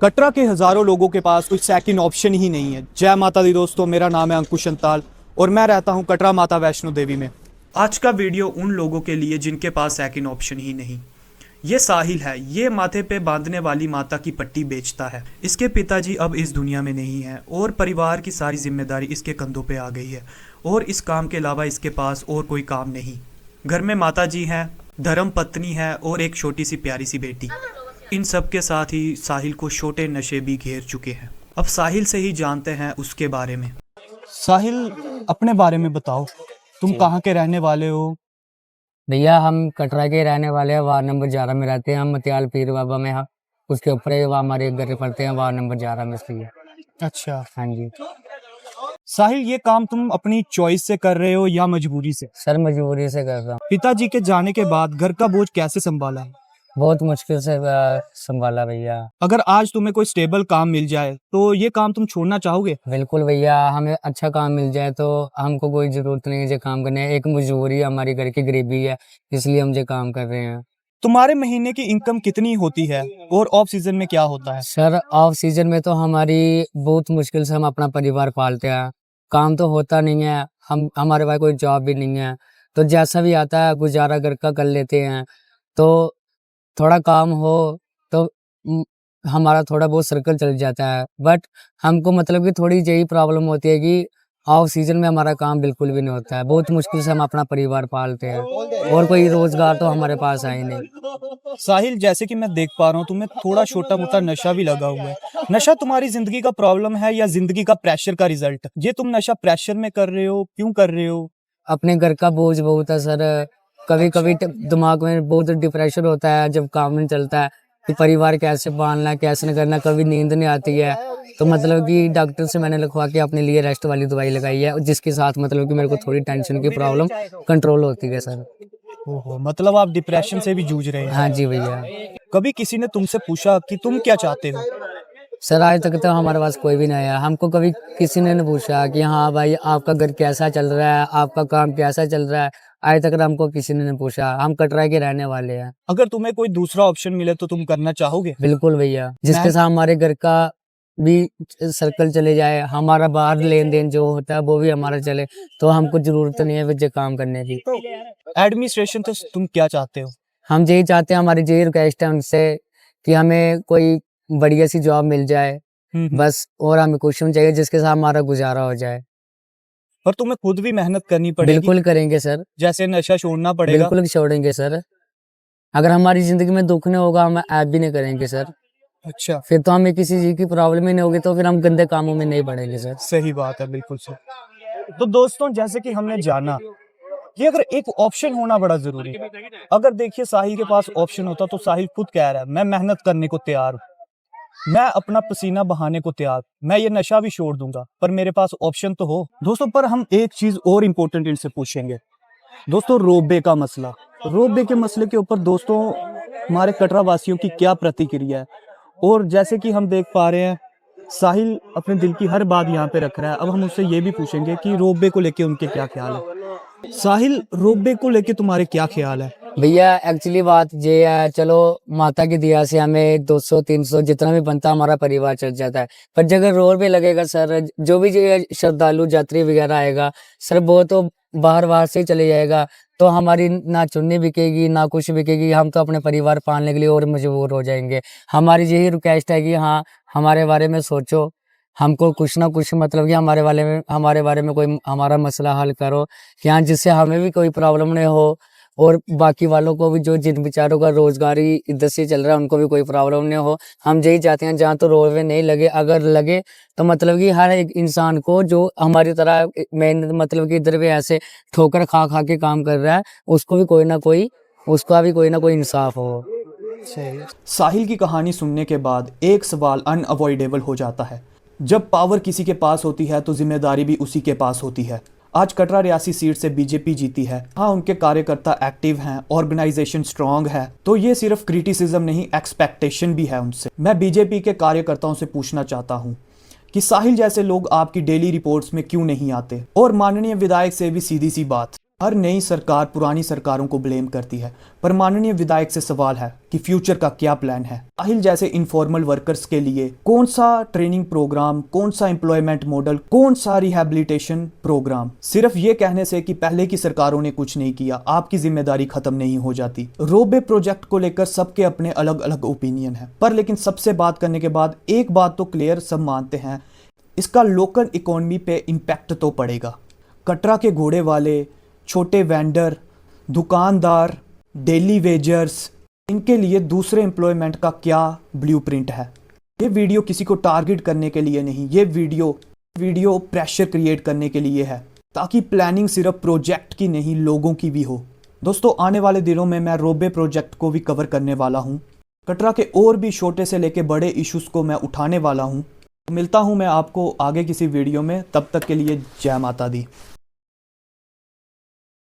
कटरा के हज़ारों लोगों के पास कोई सेकंड ऑप्शन ही नहीं है। जय माता दी दोस्तों, मेरा नाम है अंकुश अंताल और मैं रहता हूँ कटरा माता वैष्णो देवी में। आज का वीडियो उन लोगों के लिए जिनके पास सेकंड ऑप्शन ही नहीं। ये साहिल है, ये माथे पे बांधने वाली माता की पट्टी बेचता है। इसके पिताजी अब इस दुनिया में नहीं है और परिवार की सारी जिम्मेदारी इसके कंधों पे आ गई है और इस काम के अलावा इसके पास और कोई काम नहीं। घर में माता जी हैं, धर्म पत्नी है और एक छोटी सी प्यारी सी बेटी। इन सब के साथ ही साहिल को छोटे नशे भी घेर चुके हैं। अब साहिल से ही जानते हैं उसके बारे में। साहिल, अपने बारे में बताओ, तुम कहाँ के रहने वाले हो? भैया हम कटरा के रहने वाले हैं, वार्ड नंबर 11 में रहते हैं हम, मतियाल पीर बाबा में। हम उसके ऊपर ही वहाँ हमारे घर पड़ते हैं, वार्ड नंबर 11 में इसलिए। अच्छा हाँ जी साहिल, ये काम तुम अपनी चॉइस से कर रहे हो या मजबूरी से? सर, मजबूरी से कर रहा हूँ। पिताजी के जाने के बाद घर का बोझ कैसे संभाला है? बहुत मुश्किल से संभाला भैया। अगर आज तुम्हें कोई स्टेबल काम मिल जाए तो ये काम तुम छोड़ना चाहोगे? बिल्कुल भैया, हमें अच्छा काम मिल जाए तो हमको कोई जरूरत नहीं है ये काम करने। एक मजबूरी है, हमारी घर की गरीबी है, इसलिए हम ये काम कर रहे हैं। तुम्हारे महीने की इनकम कितनी होती है और ऑफ सीजन में क्या होता है? सर, ऑफ सीजन में तो हमारी बहुत मुश्किल से हम अपना परिवार पालते हैं। काम तो होता नहीं है, हमारे पास कोई जॉब भी नहीं है, तो जैसा भी आता है गुजारा घर का कर लेते हैं। तो थोड़ा काम हो तो हमारा थोड़ा बहुत सर्कल चल जाता है। बट हमको मतलब कि थोड़ी यही प्रॉब्लम होती है कि ऑफ सीजन में हमारा काम बिल्कुल भी नहीं होता है। बहुत मुश्किल से हम अपना परिवार पालते हैं और कोई रोजगार तो हमारे पास है ही नहीं। साहिल, जैसे कि मैं देख पा रहा हूँ तुम्हें थोड़ा छोटा मोटा नशा भी लगा हुआ है। नशा तुम्हारी जिंदगी का प्रॉब्लम है या जिंदगी का प्रेशर का रिजल्ट? ये तुम नशा प्रेशर में कर रहे हो, क्यों कर रहे हो? अपने घर का बोझ बहुत है सर। कभी कभी दिमाग में बहुत डिप्रेशन होता है जब काम नहीं चलता है कि परिवार कैसे पालना, कैसे नहीं करना। कभी नींद नहीं आती है, तो मतलब कि डॉक्टर से मैंने लिखवा के अपने लिए रेस्ट वाली दवाई लगाई है, जिसके साथ मतलब कि मेरे को थोड़ी टेंशन की प्रॉब्लम कंट्रोल होती है सर। ओहो, मतलब आप डिप्रेशन से भी जूझ रहे हैं? हाँ जी भैया। कभी किसी ने तुमसे पूछा कि तुम क्या चाहते हो? सर, आज तक तो हमारे पास कोई भी नहीं आया। हमको कभी किसी ने नहीं पूछा कि हाँ भाई आपका घर कैसा चल रहा है, आपका काम कैसा चल रहा है। आज तक हमको किसी ने नहीं पूछा। हम कटरा के रहने वाले हैं। अगर तुम्हें कोई दूसरा ऑप्शन मिले तो तुम करना चाहोगे? बिल्कुल भैया, जिसके साथ हमारे घर का भी सर्कल चले जाए, हमारा बाहर लेन देन जो होता है वो भी हमारा चले, तो हमको जरूरत नहीं है वजह काम करने की। एडमिनिस्ट्रेशन तो तुम क्या चाहते हो? हम यही चाहते हैं, हमारी यही रिक्वेस्ट है उनसे कि हमें कोई बढ़िया सी जॉब मिल जाए बस, और हमें कुछ नहीं चाहिए, जिसके साथ हमारा गुजारा हो जाए। और तुम्हें खुद भी मेहनत करनी पड़ेगी? बिल्कुल करेंगे सर। जैसे नशा छोड़ना पड़ेगा? बिल्कुल छोड़ेंगे सर। अगर हमारी जिंदगी में दुख नहीं होगा, हम ऐप भी नहीं करेंगे सर। अच्छा, फिर तो हमें किसी चीज की प्रॉब्लम ही नहीं होगी, तो फिर हम गंदे कामों में नहीं पड़ेंगे सर। सही बात है, बिल्कुल सही। तो दोस्तों, जैसे कि हमने जाना कि अगर एक ऑप्शन होना बड़ा जरूरी है। अगर देखिए साहिल के पास ऑप्शन होता तो साहिल खुद कह रहा है मैं मेहनत करने को तैयार हूँ, मैं अपना पसीना बहाने को तैयार, मैं ये नशा भी छोड़ दूंगा, पर मेरे पास ऑप्शन तो हो। दोस्तों, पर हम एक चीज और इम्पोर्टेंट इनसे पूछेंगे दोस्तों, रोबे का मसला। रोबे के मसले के ऊपर दोस्तों हमारे कटरा वासियों की क्या प्रतिक्रिया है। और जैसे कि हम देख पा रहे हैं साहिल अपने दिल की हर बात यहाँ पे रख रहा है। अब हम उससे ये भी पूछेंगे कि रोबे को लेके उनके क्या ख्याल है। साहिल, रोबे को लेके तुम्हारे क्या ख्याल है? भैया एक्चुअली बात ये है, चलो माता की दया से हमें 200-300 जितना भी बनता हमारा परिवार चल जाता है। पर जगह रोड पे लगेगा सर, जो भी श्रद्धालु यात्री वगैरह आएगा सर, वो तो बाहर से ही चले जाएगा, तो हमारी ना चुन्नी बिकेगी ना कुछ बिकेगी। हम तो अपने परिवार पालने के लिए और मजबूर हो जाएंगे। हमारी यही रिक्वेस्ट है कि हाँ, हमारे बारे में सोचो, हमको कुछ ना कुछ मतलब कि हमारे बारे में कोई हमारा मसला हल करो, कि हाँ जिससे हमें भी कोई प्रॉब्लम नहीं हो और बाकी वालों को भी, जो जिन बेचारों का रोजगारी इधर से चल रहा है, उनको भी कोई प्रॉब्लम नहीं हो। हम यही चाहते हैं जहाँ तो रोडवे नहीं लगे, अगर लगे तो मतलब कि हर एक इंसान को जो हमारी तरह मेहनत मतलब कि इधर भी ऐसे ठोकर खा खा के काम कर रहा है, उसको भी कोई ना कोई इंसाफ हो। साहिल की कहानी सुनने के बाद एक सवाल अनअवॉइडेबल हो जाता है। जब पावर किसी के पास होती है तो जिम्मेदारी भी उसी के पास होती है। आज कटरा रियासी सीट से बीजेपी जीती है। हाँ, उनके कार्यकर्ता एक्टिव हैं, ऑर्गेनाइजेशन स्ट्रांग है, तो ये सिर्फ क्रिटिसिज्म नहीं, एक्सपेक्टेशन भी है उनसे। मैं बीजेपी के कार्यकर्ताओं से पूछना चाहता हूँ कि साहिल जैसे लोग आपकी डेली रिपोर्ट्स में क्यों नहीं आते? और माननीय विधायक से भी सीधी सी बात, हर नई सरकार पुरानी सरकारों को ब्लेम करती है, पर माननीय विधायक से सवाल है कि फ्यूचर का क्या प्लान है। साहिल जैसे इनफॉर्मल वर्कर्स के लिए कौन सा ट्रेनिंग प्रोग्राम, कौन सा एम्प्लॉयमेंट मॉडल, कौन सा रिहैबिलिटेशन प्रोग्राम। सिर्फ ये कहने से कि पहले की सरकारों ने कुछ नहीं किया आपकी जिम्मेदारी खत्म नहीं हो जाती। रोबे प्रोजेक्ट को लेकर सबके अपने अलग अलग ओपिनियन है, पर लेकिन सबसे बात करने के बाद एक बात तो क्लियर सब मानते हैं, इसका लोकल इकोनॉमी पे इम्पैक्ट तो पड़ेगा। कटरा के घोड़े वाले, छोटे वेंडर, दुकानदार, डेली वेजर्स, इनके लिए दूसरे एम्प्लॉयमेंट का क्या ब्लूप्रिंट है। ये वीडियो किसी को टारगेट करने के लिए नहीं, ये वीडियो प्रेशर क्रिएट करने के लिए है, ताकि प्लानिंग सिर्फ प्रोजेक्ट की नहीं लोगों की भी हो। दोस्तों आने वाले दिनों में मैं रोबे प्रोजेक्ट को भी कवर करने वाला हूँ। कटरा के और भी छोटे से लेके बड़े इश्यूज़ को मैं उठाने वाला हूँ। मिलता हूँ मैं आपको आगे किसी वीडियो में, तब तक के लिए जय माता दी।